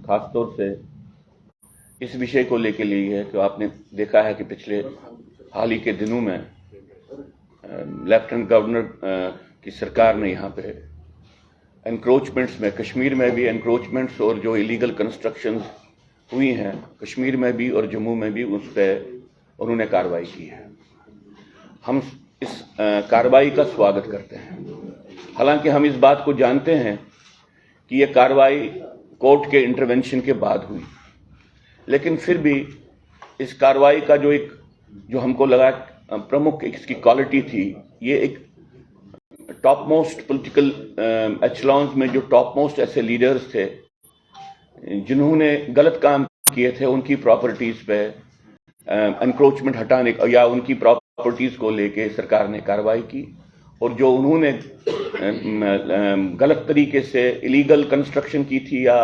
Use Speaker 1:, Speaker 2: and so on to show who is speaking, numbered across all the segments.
Speaker 1: खास तौर से इस विषय को लेके ली है कि आपने देखा है कि पिछले हाल ही के दिनों में लेफ्टिनेंट गवर्नर की सरकार ने यहाँ पे एनक्रोचमेंट्स में, कश्मीर में भी एनक्रोचमेंट्स और जो इलीगल कंस्ट्रक्शंस हुई हैं कश्मीर में भी और जम्मू में भी, उस पर उन्होंने कार्रवाई की है। हम इस कार्रवाई का स्वागत करते हैं। हालांकि हम इस बात को जानते हैं कि ये कार्रवाई कोर्ट के इंटरवेंशन के बाद हुई, लेकिन फिर भी इस कार्रवाई का जो हमको लगा प्रमुख इसकी क्वालिटी थी, ये एक टॉप मोस्ट पॉलिटिकल एचलॉन्स में जो टॉप मोस्ट ऐसे लीडर्स थे जिन्होंने गलत काम किए थे, उनकी प्रॉपर्टीज पे एनक्रोचमेंट हटाने या उनकी प्रॉपर्टीज को लेके सरकार ने कार्रवाई की, और जो उन्होंने गलत तरीके से इलीगल कंस्ट्रक्शन की थी या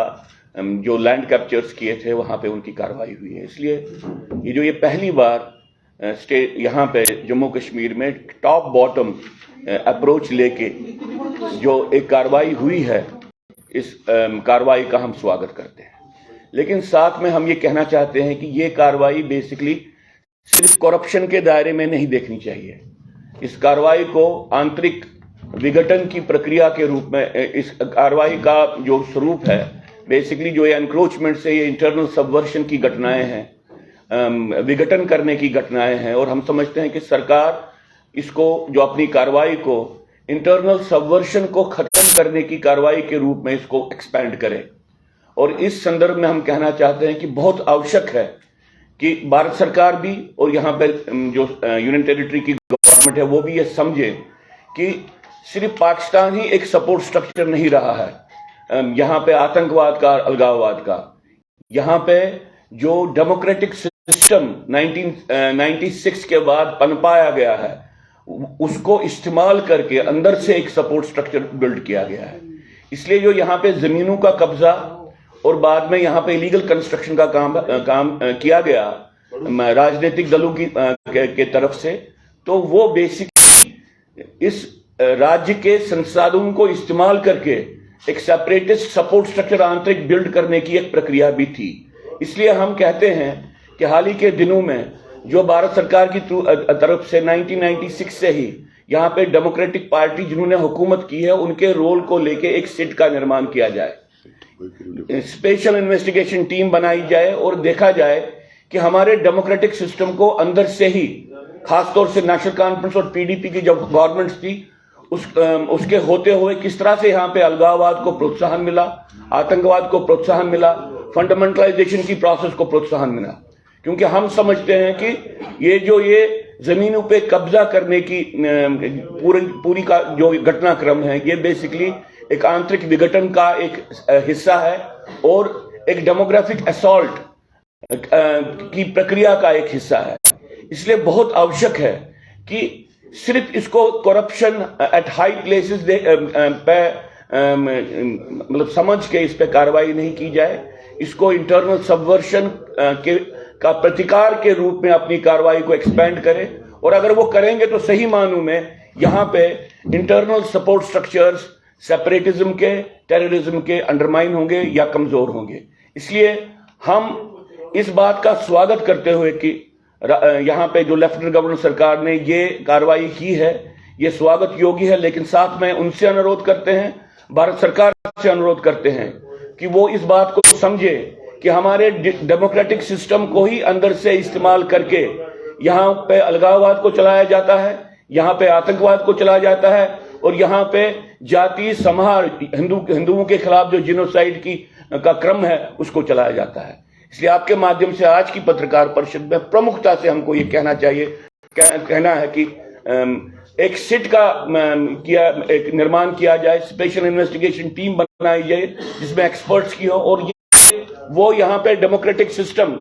Speaker 1: जो लैंड कैप्चर्स किए थे वहां पे उनकी कार्रवाई हुई है। इसलिए ये पहली बार स्टेट यहाँ पे जम्मू कश्मीर में टॉप बॉटम अप्रोच लेके जो एक कार्रवाई हुई है, इस कार्रवाई का हम स्वागत करते हैं। लेकिन साथ में हम ये कहना चाहते हैं कि ये कार्रवाई बेसिकली सिर्फ करप्शन के दायरे में नहीं देखनी चाहिए। इस कार्रवाई को आंतरिक विघटन की प्रक्रिया के रूप में, इस कार्रवाई का जो स्वरूप है बेसिकली जो ये एनक्रोचमेंट से ये इंटरनल सबवर्शन की घटनाएं हैं, विघटन करने की घटनाएं हैं, और हम समझते हैं कि सरकार इसको जो अपनी कार्रवाई को इंटरनल सबवर्शन को खत्म करने की कार्रवाई के रूप में इसको एक्सपैंड करे। और इस संदर्भ में हम कहना चाहते हैं कि बहुत आवश्यक है कि भारत सरकार भी और यहाँ पे जो यूनियन टेरिटरी की गवर्नमेंट है वो भी ये समझे कि सिर्फ पाकिस्तान ही एक सपोर्ट स्ट्रक्चर नहीं रहा है यहाँ पे आतंकवाद का, अलगाववाद का। यहाँ पे जो डेमोक्रेटिक सिस्टम 1996 के बाद पनपाया गया है, उसको इस्तेमाल करके अंदर से एक सपोर्ट स्ट्रक्चर बिल्ड किया गया है। इसलिए जो यहाँ पे जमीनों का कब्जा और बाद में यहाँ पे इलीगल कंस्ट्रक्शन का काम किया गया राजनीतिक दलों के तरफ से, तो वो बेसिकली इस राज्य के संसाधनों को इस्तेमाल करके एक सेपरेटिस्ट सपोर्ट स्ट्रक्चर आंतरिक बिल्ड करने की एक प्रक्रिया भी थी। इसलिए हम कहते हैं कि हाल ही के दिनों में जो भारत सरकार की तरफ से 1996 से ही यहाँ पे डेमोक्रेटिक पार्टी जिन्होंने हुकूमत की है, उनके रोल को लेके एक सिट का निर्माण किया जाए, स्पेशल इन्वेस्टिगेशन टीम बनाई जाए और देखा जाए कि हमारे डेमोक्रेटिक सिस्टम को अंदर से ही, खासतौर से नेशनल कॉन्फ्रेंस और पीडीपी की जब गवर्नमेंट्स थी उसके होते हुए किस तरह से यहाँ पे अलगाववाद को प्रोत्साहन मिला, आतंकवाद को प्रोत्साहन मिला, फंडामेंटलाइजेशन की प्रोसेस को प्रोत्साहन मिला। क्योंकि हम समझते हैं कि ये जमीनों पे कब्जा करने की पूरी का जो घटनाक्रम है, ये बेसिकली एक आंतरिक विघटन का एक हिस्सा है और एक डेमोग्राफिक असॉल्ट की प्रक्रिया का एक हिस्सा है। इसलिए बहुत आवश्यक है कि सिर्फ इसको करप्शन एट हाई प्लेसेस पे मतलब समझ के इस पे कार्रवाई नहीं की जाए, इसको इंटरनल सबवर्शन का प्रतिकार के रूप में अपनी कार्रवाई को एक्सपेंड करें। और अगर वो करेंगे तो सही मानों में यहाँ पे इंटरनल सपोर्ट स्ट्रक्चर्स सेपरेटिज्म के, टेररिज्म के अंडरमाइन होंगे या कमजोर होंगे। इसलिए हम इस बात का स्वागत करते हुए कि यहाँ पे जो लेफ्टिनेंट गवर्नर सरकार ने ये कार्रवाई की है, ये स्वागत योग्य है। लेकिन साथ में उनसे अनुरोध करते हैं, भारत सरकार से अनुरोध करते हैं कि वो इस बात को समझे कि हमारे डेमोक्रेटिक सिस्टम को ही अंदर से इस्तेमाल करके यहाँ पे अलगाववाद को चलाया जाता है, यहाँ पे आतंकवाद को चलाया जाता है, और यहाँ पे जातीय संहार, हिंदुओं के खिलाफ जो जिनोसाइड का क्रम है उसको चलाया जाता है। इसलिए आपके माध्यम से आज की पत्रकार परिषद में प्रमुखता से हमको ये कहना है कि एक सिट का एक निर्माण किया जाए, स्पेशल इन्वेस्टिगेशन टीम बनाई जाए जिसमें एक्सपर्ट्स की हो, और वो यहाँ पे डेमोक्रेटिक सिस्टम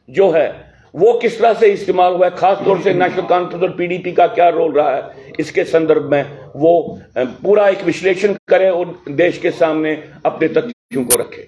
Speaker 1: जो है वो किस तरह से इस्तेमाल हुआ है, खासतौर से नेशनल कॉन्फ्रेंस और पीडीपी का क्या रोल रहा है, इसके संदर्भ में वो पूरा एक विश्लेषण करे और देश के सामने अपने तथ्यों को रखे।